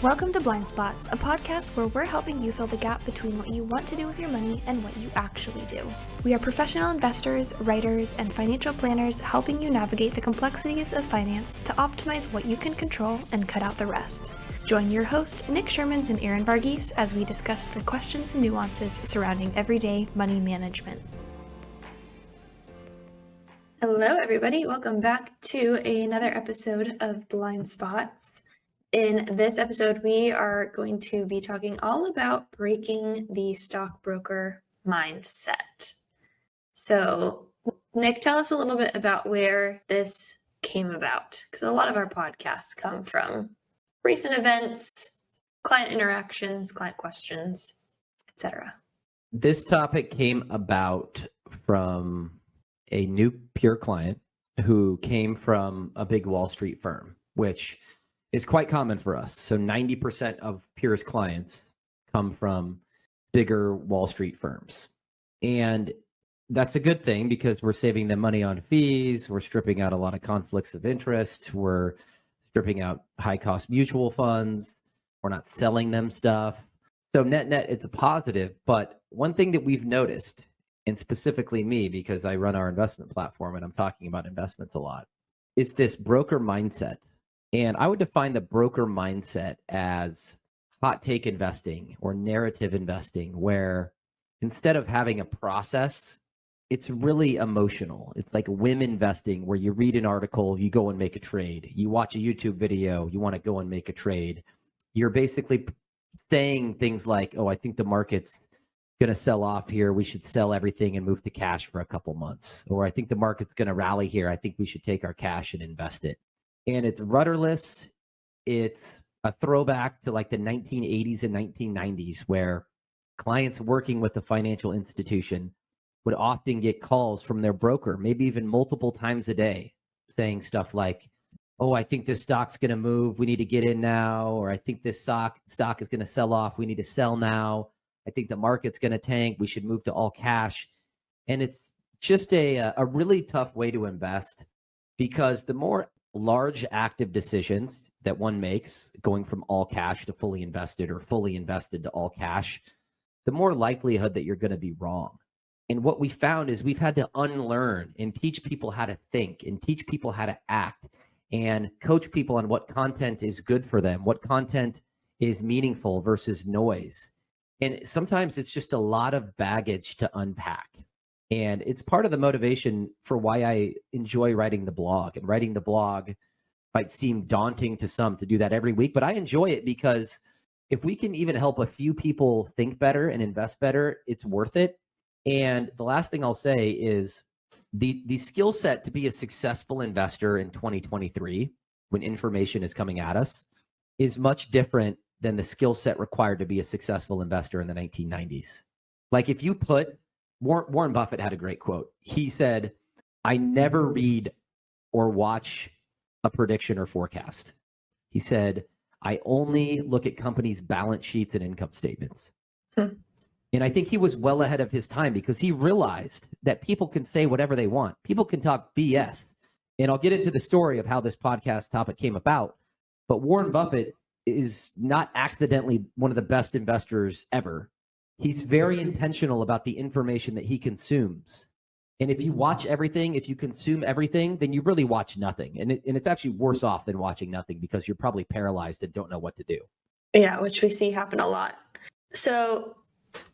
Welcome to Blind Spots, a podcast where we're helping you fill the gap between what you want to do with your money and what you actually do. We are professional investors, writers, and financial planners helping you navigate the complexities of finance to optimize what you can control and cut out the rest. Join your host, Nick Shermans and Aaron Varghese, as we discuss the questions and nuances surrounding everyday money management. Hello, everybody. Welcome back to another episode of Blind Spots. In this episode, we are going to be talking all about breaking the stockbroker mindset. So, Nick, tell us a little bit about where this came about, because a lot of our podcasts come from recent events, client interactions, client questions, etc. This topic came about from a new pure client who came from a big Wall Street firm, which is quite common for us. So 90% of Pure's clients come from bigger Wall Street firms. And that's a good thing because we're saving them money on fees. We're stripping out a lot of conflicts of interest. We're stripping out high cost mutual funds. We're not selling them stuff. So net, it's a positive. But one thing that we've noticed, and specifically me, because I run our investment platform and I'm talking about investments a lot, is this broker mindset. And I would define the broker mindset as hot take investing or narrative investing, where instead of having a process, it's really emotional. It's like whim investing, where you read an article, you go and make a trade. You watch a YouTube video, you want to go and make a trade. You're basically saying things like, oh, I think the market's going to sell off here. We should sell everything and move to cash for a couple months. Or I think the market's going to rally here. I think we should take our cash and invest it. And it's rudderless. It's a throwback to like the 1980s and 1990s, where clients working with a financial institution would often get calls from their broker, maybe even multiple times a day, saying stuff like, oh, I think this stock's going to move. We need to get in now. Or I think this stock is going to sell off. We need to sell now. I think the market's going to tank. We should move to all cash. And it's just a really tough way to invest, because the more large active decisions that one makes, going from all cash to fully invested or fully invested to all cash, the more likelihood that you're going to be wrong. And what we found is we've had to unlearn and teach people how to think and teach people how to act and coach people on what content is good for them, what content is meaningful versus noise. And sometimes it's just a lot of baggage to unpack. And it's part of the motivation for why I enjoy writing the blog. And writing the blog might seem daunting to some to do that every week, but I enjoy it because if we can even help a few people think better and invest better, it's worth it. And the last thing I'll say is the skill set to be a successful investor in 2023, when information is coming at us, is much different than the skill set required to be a successful investor in the 1990s. Like if you put Warren Buffett had a great quote. He said, I never read or watch a prediction or forecast. He said, I only look at companies' balance sheets and income statements. And I think he was well ahead of his time, because he realized that people can say whatever they want. People can talk BS. And I'll get into the story of how this podcast topic came about. But Warren Buffett is not accidentally one of the best investors ever. He's very intentional about the information that he consumes. And if you watch everything, if you consume everything, then you really watch nothing. And it's actually worse off than watching nothing, because you're probably paralyzed and don't know what to do. Yeah, which we see happen a lot. So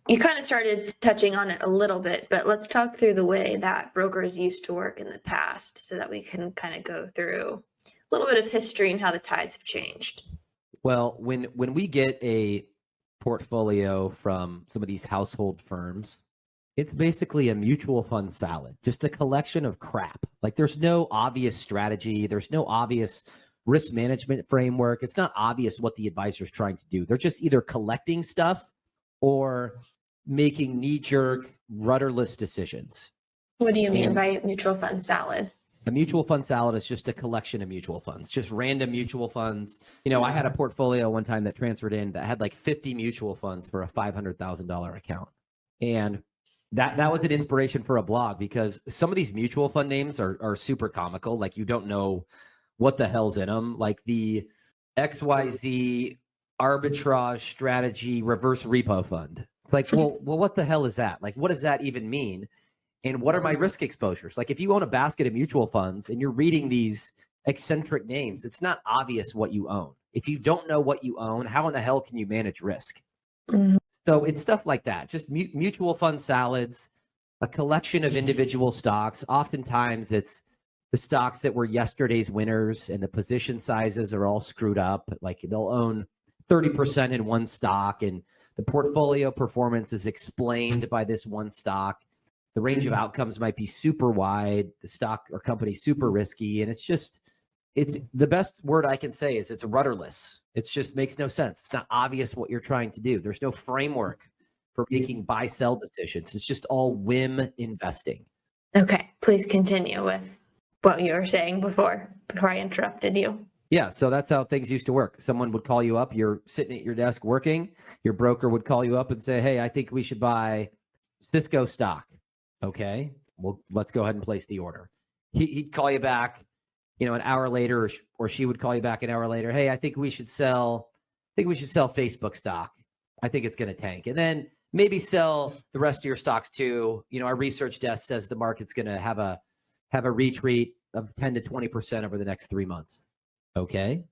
you kind of started touching on it a little bit, but let's talk through the way that brokers used to work in the past so that we can kind of go through a little bit of history and how the tides have changed. Well, when we get a portfolio from some of these household firms, it's basically a mutual fund salad, just a collection of crap. Like there's no obvious strategy. There's no obvious risk management framework. It's not obvious what the advisor's trying to do. They're just either collecting stuff or making knee-jerk, rudderless decisions. What do you mean by mutual fund salad? A mutual fund salad is just a collection of mutual funds, just random mutual funds. You know, I had a portfolio one time that transferred in that had like 50 mutual funds for a $500,000 account. And that was an inspiration for a blog, because some of these mutual fund names are super comical. Like you don't know what the hell's in them. Like the XYZ arbitrage strategy reverse repo fund. It's like, well, what the hell is that? Like, what does that even mean? And what are my risk exposures? Like, if you own a basket of mutual funds and you're reading these eccentric names, it's not obvious what you own. If you don't know what you own, how in the hell can you manage risk? Mhm. So it's stuff like that, just mutual fund salads, a collection of individual stocks. Oftentimes it's the stocks that were yesterday's winners and the position sizes are all screwed up. Like they'll own 30% in one stock and the portfolio performance is explained by this one stock. The range of outcomes might be super wide, the stock or company super risky, and it's the best word I can say is it's rudderless. It just makes no sense. It's not obvious what you're trying to do. There's no framework for making buy-sell decisions. It's just all whim investing. Okay, please continue with what you were saying before I interrupted you. Yeah, so that's how things used to work. Someone would call you up, you're sitting at your desk working, your broker would call you up and say, hey, I think we should buy Cisco stock. Okay, well, let's go ahead and place the order. He'd call you back, an hour later, or she would call you back an hour later. Hey, I think we should sell Facebook stock. I think it's going to tank. And then maybe sell the rest of your stocks too. Our research desk says the market's going to have a retreat of 10 to 20% over the next 3 months. Okay.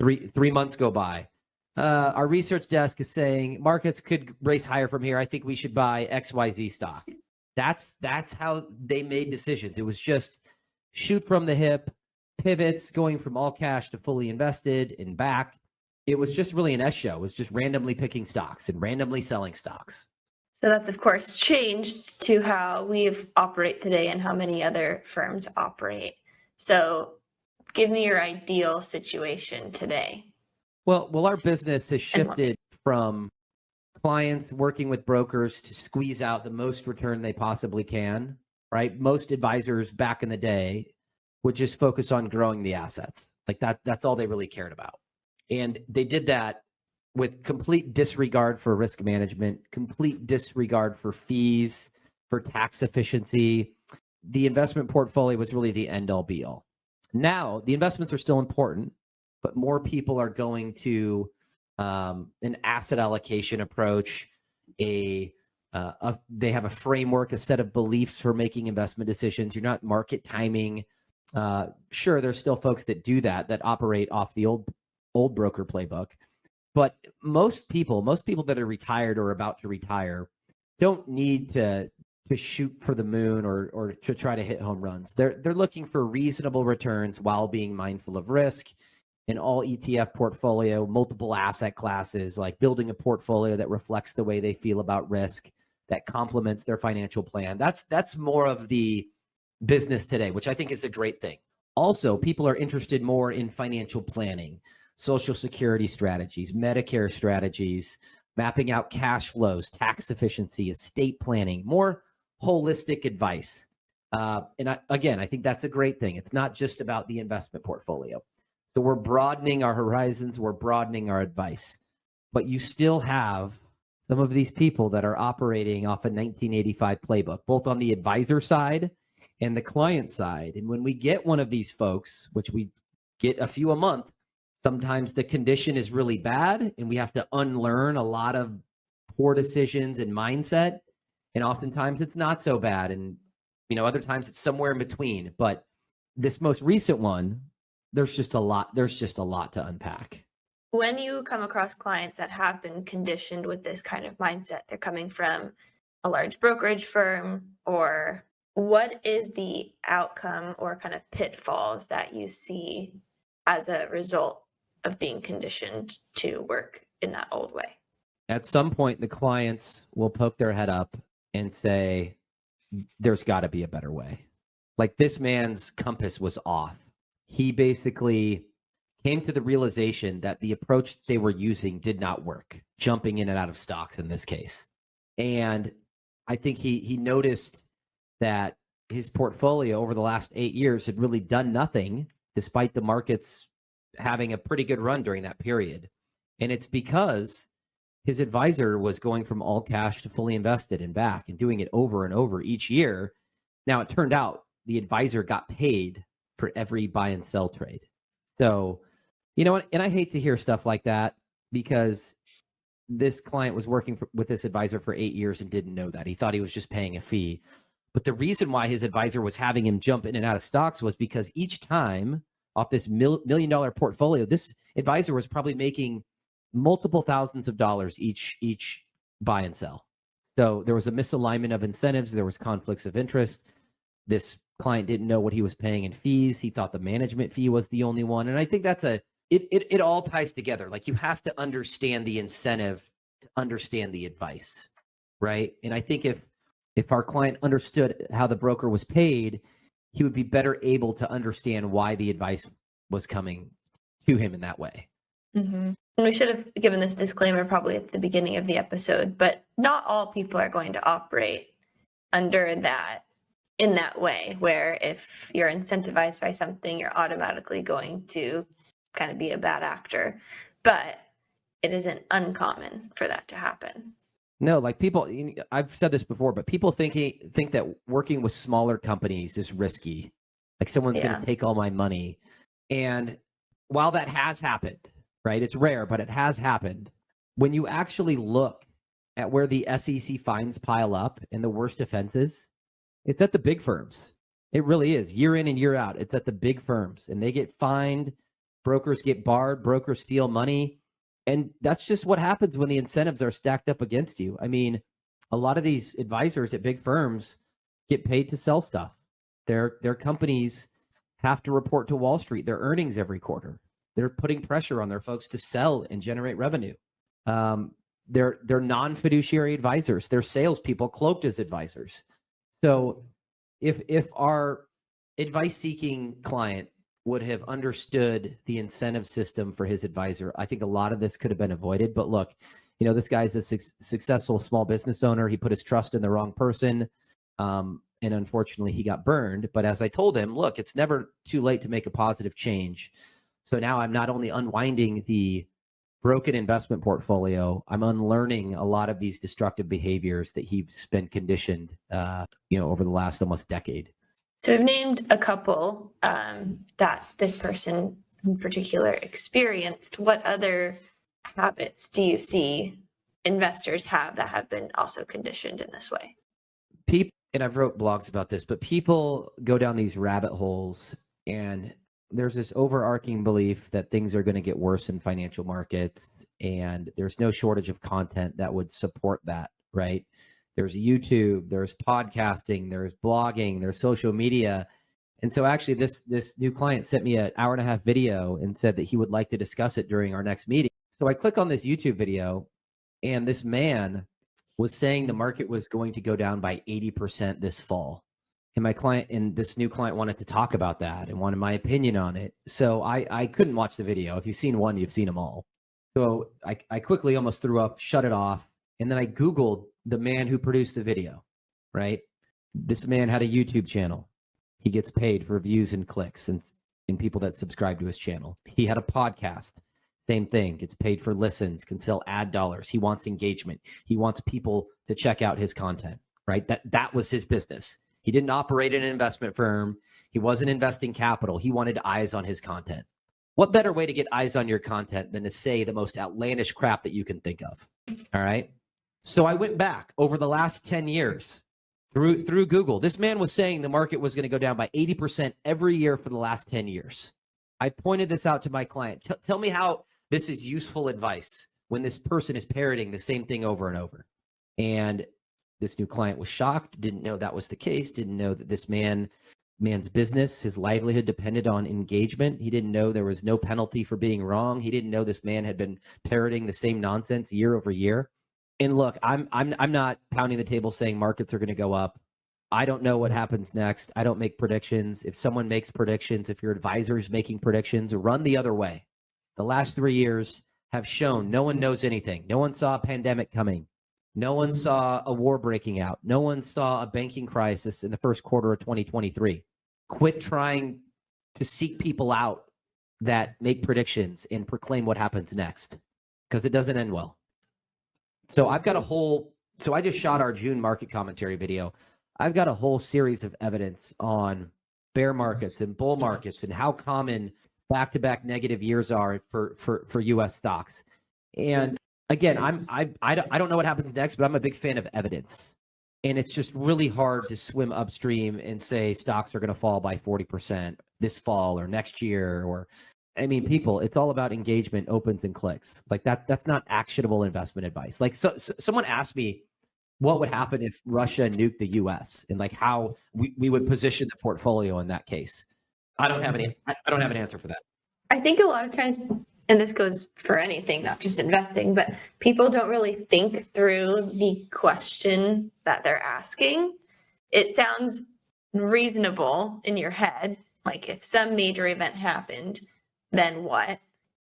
Three months go by. Our research desk is saying markets could race higher from here. I think we should buy XYZ stock. That's how they made decisions. It was just shoot from the hip, pivots, going from all cash to fully invested and back. It was just really an S show. It was just randomly picking stocks and randomly selling stocks. So that's, of course, changed to how we operate today and how many other firms operate. So give me your ideal situation today. Well, our business has shifted from clients working with brokers to squeeze out the most return they possibly can, right? Most advisors back in the day would just focus on growing the assets. Like that's all they really cared about. And they did that with complete disregard for risk management, complete disregard for fees, for tax efficiency. The investment portfolio was really the end all be all. Now, the investments are still important, but more people are going to an asset allocation approach. They have a framework, a set of beliefs for making investment decisions. You're not market timing. Sure, there's still folks that do that operate off the old broker playbook. But most people that are retired or about to retire don't need to shoot for the moon or to try to hit home runs. They're looking for reasonable returns while being mindful of risk. An all ETF portfolio, multiple asset classes, like building a portfolio that reflects the way they feel about risk, that complements their financial plan. That's more of the business today, which I think is a great thing. Also, people are interested more in financial planning, Social Security strategies, Medicare strategies, mapping out cash flows, tax efficiency, estate planning, more holistic advice. And I think that's a great thing. It's not just about the investment portfolio. So we're broadening our horizons, we're broadening our advice. But you still have some of these people that are operating off a 1985 playbook, both on the advisor side and the client side. And when we get one of these folks, which we get a few a month, sometimes the condition is really bad and we have to unlearn a lot of poor decisions and mindset. And oftentimes it's not so bad. And, other times it's somewhere in between. But this most recent one, there's just a lot to unpack. When you come across clients that have been conditioned with this kind of mindset, they're coming from a large brokerage firm, or what is the outcome or kind of pitfalls that you see as a result of being conditioned to work in that old way? At some point, the clients will poke their head up and say, there's got to be a better way. Like, this man's compass was off. He basically came to the realization that the approach they were using did not work, jumping in and out of stocks in this case. And I think he noticed that his portfolio over the last 8 years had really done nothing, despite the markets having a pretty good run during that period. And it's because his advisor was going from all cash to fully invested and back and doing it over and over each year. Now, it turned out the advisor got paid for every buy and sell trade. So, and I hate to hear stuff like that, because this client was working with this advisor for 8 years and didn't know that. He thought he was just paying a fee. But the reason why his advisor was having him jump in and out of stocks was because each time off this $1 million portfolio, this advisor was probably making multiple thousands of dollars each buy and sell. So there was a misalignment of incentives. There was conflicts of interest. This client didn't know what he was paying in fees. He thought the management fee was the only one. And I think that's it all ties together. Like, you have to understand the incentive to understand the advice, right? And I think if our client understood how the broker was paid, he would be better able to understand why the advice was coming to him in that way. Mm-hmm. And we should have given this disclaimer probably at the beginning of the episode, but not all people are going to operate under that, in that way, where if you're incentivized by something, you're automatically going to kind of be a bad actor. But it isn't uncommon for that to happen. No, like, people, I've said this before, but people think that working with smaller companies is risky. Like, someone's going to take all my money. And while that has happened, right, it's rare, but it has happened. When you actually look at where the SEC fines pile up and the worst offenses, it's at the big firms. It really is. Year in and year out, it's at the big firms, and they get fined. Brokers get barred. Brokers steal money. And that's just what happens when the incentives are stacked up against you. I mean, a lot of these advisors at big firms get paid to sell stuff. Their companies have to report to Wall Street their earnings every quarter. They're putting pressure on their folks to sell and generate revenue. They're non-fiduciary advisors. They're salespeople cloaked as advisors. So if our advice-seeking client would have understood the incentive system for his advisor, I think a lot of this could have been avoided. But look, this guy's a successful small business owner. He put his trust in the wrong person. And unfortunately, he got burned. But as I told him, look, it's never too late to make a positive change. So now I'm not only unwinding the broken investment portfolio, I'm unlearning a lot of these destructive behaviors that he's been conditioned, over the last almost decade. So we've named a couple that this person in particular experienced. What other habits do you see investors have that have been also conditioned in this way? People, and I've wrote blogs about this, but people go down these rabbit holes, and there's this overarching belief that things are going to get worse in financial markets, and there's no shortage of content that would support that, right? There's YouTube, there's podcasting, there's blogging, there's social media. And so actually this new client sent me an 1.5-hour video and said that he would like to discuss it during our next meeting. So I click on this YouTube video, and this man was saying the market was going to go down by 80% this fall. And my client and this new client wanted to talk about that and wanted my opinion on it. So I couldn't watch the video. If you've seen one, you've seen them all. So I quickly almost threw up, shut it off. And then I Googled the man who produced the video, right? This man had a YouTube channel. He gets paid for views and clicks and people that subscribe to his channel. He had a podcast. Same thing. Gets paid for listens, can sell ad dollars. He wants engagement. He wants people to check out his content, right? That was his business. He didn't operate in an investment firm. He wasn't investing capital. He wanted eyes on his content. What better way to get eyes on your content than to say the most outlandish crap that you can think of? All right. So I went back over the last 10 years through Google. This man was saying the market was going to go down by 80% every year for the last 10 years. I pointed this out to my client. Tell me how this is useful advice when this person is parroting the same thing over and over. And this new client was shocked, didn't know that was the case, didn't know that this man's business, his livelihood depended on engagement. He didn't know there was no penalty for being wrong. He didn't know this man had been parroting the same nonsense year over year. And look, I'm not pounding the table saying markets are going to go up. I don't know what happens next. I don't make predictions. If someone makes predictions, if your advisor is making predictions, run the other way. The last 3 years have shown no one knows anything. No one saw a pandemic coming. No one saw a war breaking out. No one saw a banking crisis in the first quarter of 2023. Quit trying to seek people out that make predictions and proclaim what happens next, because it doesn't end well. So I just shot our June market commentary video. I've got a whole series of evidence on bear markets and bull markets and how common back-to-back negative years are for U.S. stocks. And again, I don't know what happens next, but I'm a big fan of evidence. And it's just really hard to swim upstream and say stocks are going to fall by 40% this fall or next year. Or, I mean, people, it's all about engagement, opens and clicks. Like that's not actionable investment advice. Like so someone asked me what would happen if Russia nuked the US and like how we would position the portfolio in that case. I don't have an answer for that. I think a lot of times, and this goes for anything, not just investing, but people don't really think through the question that they're asking. It sounds reasonable in your head, like if some major event happened, then what?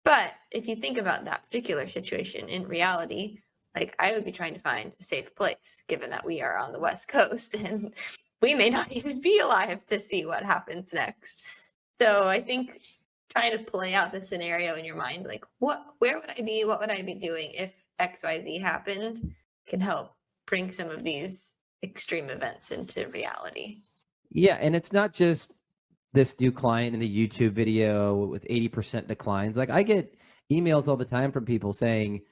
But if you think about that particular situation in reality, like I would be trying to find a safe place, given that we are on the West Coast and we may not even be alive to see what happens next. So I think trying to play out the scenario in your mind, like where would I be? What would I be doing if XYZ happened, can help bring some of these extreme events into reality. Yeah, and it's not just this new client in the YouTube video with 80% declines. Like I get emails all the time from people saying,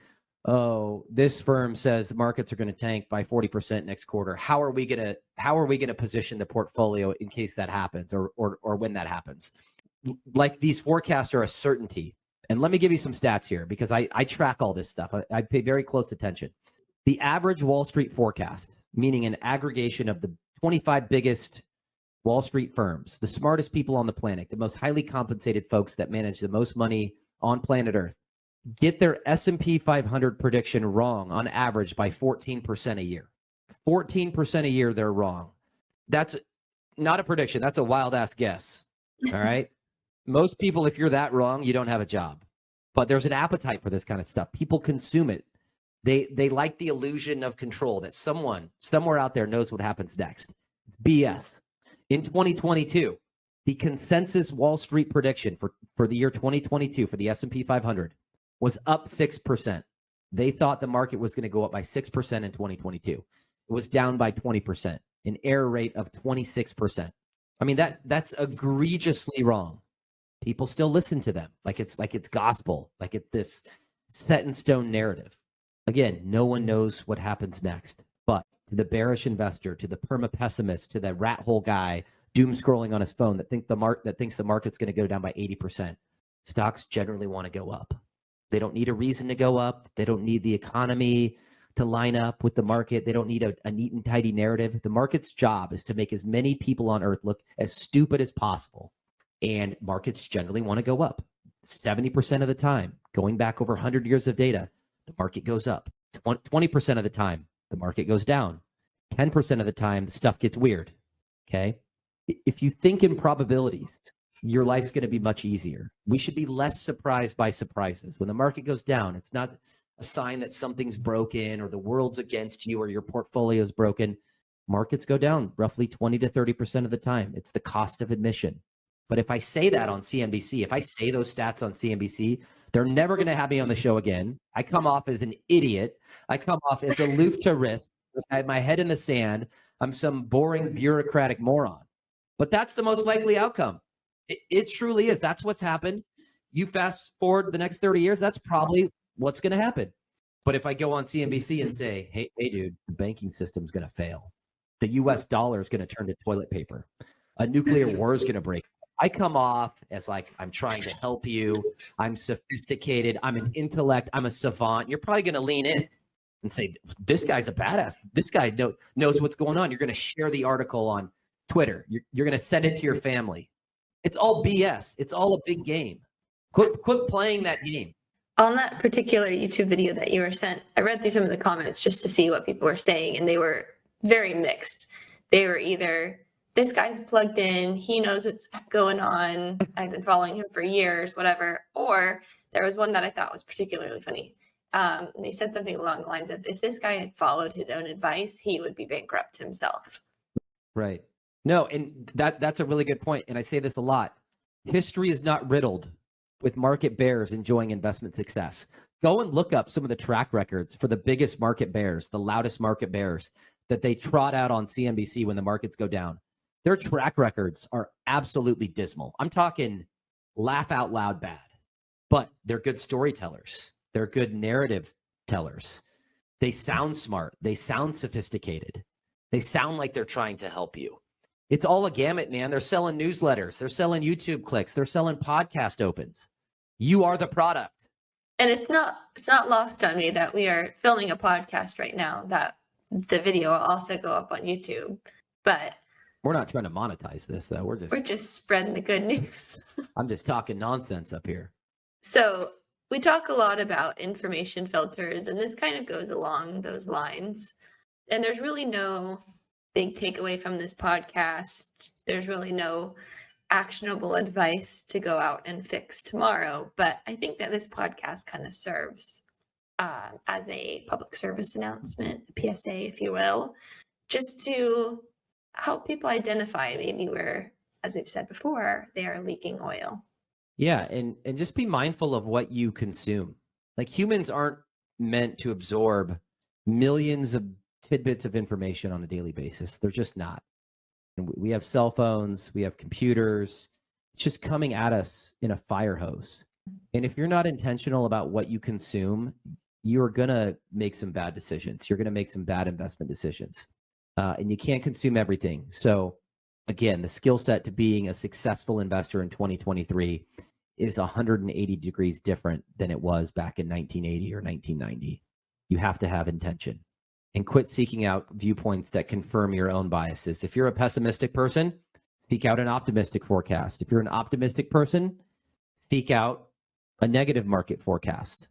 "Oh, this firm says the markets are going to tank by 40% next quarter. How are we going to position the portfolio in case that happens or when that happens?" Like these forecasts are a certainty. And let me give you some stats here because I track all this stuff. I pay very close attention. The average Wall Street forecast, meaning an aggregation of the 25 biggest Wall Street firms, the smartest people on the planet, the most highly compensated folks that manage the most money on planet Earth, get their S&P 500 prediction wrong on average by 14% a year. 14% a year they're wrong. That's not a prediction. That's a wild ass guess. All right. Most people, if you're that wrong, you don't have a job. But there's an appetite for this kind of stuff. People consume it. They like the illusion of control that someone somewhere out there knows what happens next. It's BS. In 2022, the consensus Wall Street prediction for the year 2022 for the S&P 500 was up 6%. They thought the market was going to go up by 6% in 2022. It was down by 20%, an error rate of 26%. I mean, that's egregiously wrong. People still listen to them like it's gospel, like it's this set in stone narrative. Again, no one knows what happens next. But to the bearish investor, to the perma pessimist, to the rat hole guy doom scrolling on his phone that thinks the market's going to go down by 80%, stocks generally want to go up. They don't need a reason to go up. They don't need the economy to line up with the market. They don't need a neat and tidy narrative. The market's job is to make as many people on earth look as stupid as possible. And markets generally want to go up. 70% of the time, going back over 100 years of data, the market goes up. 20% of the time, the market goes down. 10% of the time, the stuff gets weird. Okay? If you think in probabilities, your life's going to be much easier. We should be less surprised by surprises. When the market goes down, it's not a sign that something's broken or the world's against you or your portfolio's broken. Markets go down roughly 20 to 30% of the time. It's the cost of admission. But if I say that on CNBC, if I say those stats on CNBC, they're never going to have me on the show again. I come off as an idiot. I come off as aloof to risk. I have my head in the sand. I'm some boring bureaucratic moron. But that's the most likely outcome. It truly is. That's what's happened. You fast forward the next 30 years, that's probably what's going to happen. But if I go on CNBC and say, hey, dude, the banking system's going to fail. The US dollar is going to turn to toilet paper. A nuclear war is going to break. I come off as like, I'm trying to help you. I'm sophisticated. I'm an intellect. I'm a savant. You're probably going to lean in and say, this guy's a badass. This guy knows what's going on. You're going to share the article on Twitter. You're going to send it to your family. It's all BS. It's all a big game. Quit playing that game. On that particular YouTube video that you were sent, I read through some of the comments just to see what people were saying, and they were very mixed. They were either, this guy's plugged in, he knows what's going on, I've been following him for years, whatever. Or there was one that I thought was particularly funny. They said something along the lines of, if this guy had followed his own advice, he would be bankrupt himself. Right. No, and that's a really good point. And I say this a lot. History is not riddled with market bears enjoying investment success. Go and look up some of the track records for the biggest market bears, the loudest market bears that they trot out on CNBC when the markets go down. Their track records are absolutely dismal. I'm talking laugh out loud bad, but they're good storytellers. They're good narrative tellers. They sound smart. They sound sophisticated. They sound like they're trying to help you. It's all a gamut, man. They're selling newsletters. They're selling YouTube clicks. They're selling podcast opens. You are the product. And it's not lost on me that we are filming a podcast right now, that the video will also go up on YouTube. But we're not trying to monetize this, though. We're just spreading the good news. I'm just talking nonsense up here. So we talk a lot about information filters, and this kind of goes along those lines. And there's really no big takeaway from this podcast. There's really no actionable advice to go out and fix tomorrow. But I think that this podcast kind of serves as a public service announcement, a PSA, if you will, just to help people identify maybe where, as we've said before, they are leaking oil. Yeah, and just be mindful of what you consume. Like, humans aren't meant to absorb millions of tidbits of information on a daily basis. They're just not. And we have cell phones, we have computers. It's just coming at us in a fire hose. And if you're not intentional about what you consume, you're going to make some bad decisions. You're going to make some bad investment decisions. And you can't consume everything. So again, the skill set to being a successful investor in 2023 is 180 degrees different than it was back in 1980 or 1990. You have to have intention and quit seeking out viewpoints that confirm your own biases. If you're a pessimistic person, seek out an optimistic forecast. If you're an optimistic person, seek out a negative market forecast.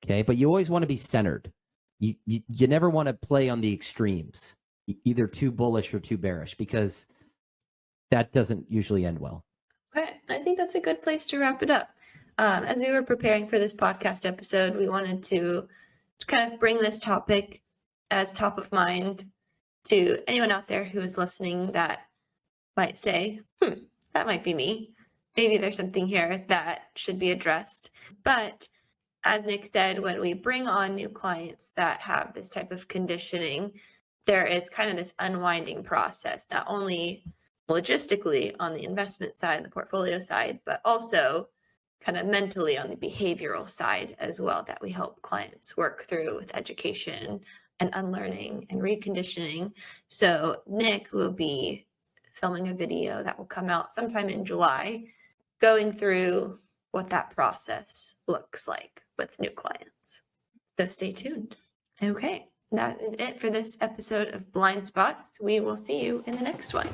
Okay, but you always want to be centered. You never want to play on the extremes, either too bullish or too bearish, because that doesn't usually end well. Okay, I think that's a good place to wrap it up. As we were preparing for this podcast episode, we wanted to kind of bring this topic as top of mind to anyone out there who is listening that might say, that might be me. Maybe there's something here that should be addressed. But as Nick said, when we bring on new clients that have this type of conditioning, there is kind of this unwinding process, not only logistically on the investment side, the portfolio side, but also kind of mentally on the behavioral side as well, that we help clients work through with education and unlearning and reconditioning. So Nick will be filming a video that will come out sometime in July, going through what that process looks like with new clients. So stay tuned. Okay, that is it for this episode of Blind Spots. We will see you in the next one.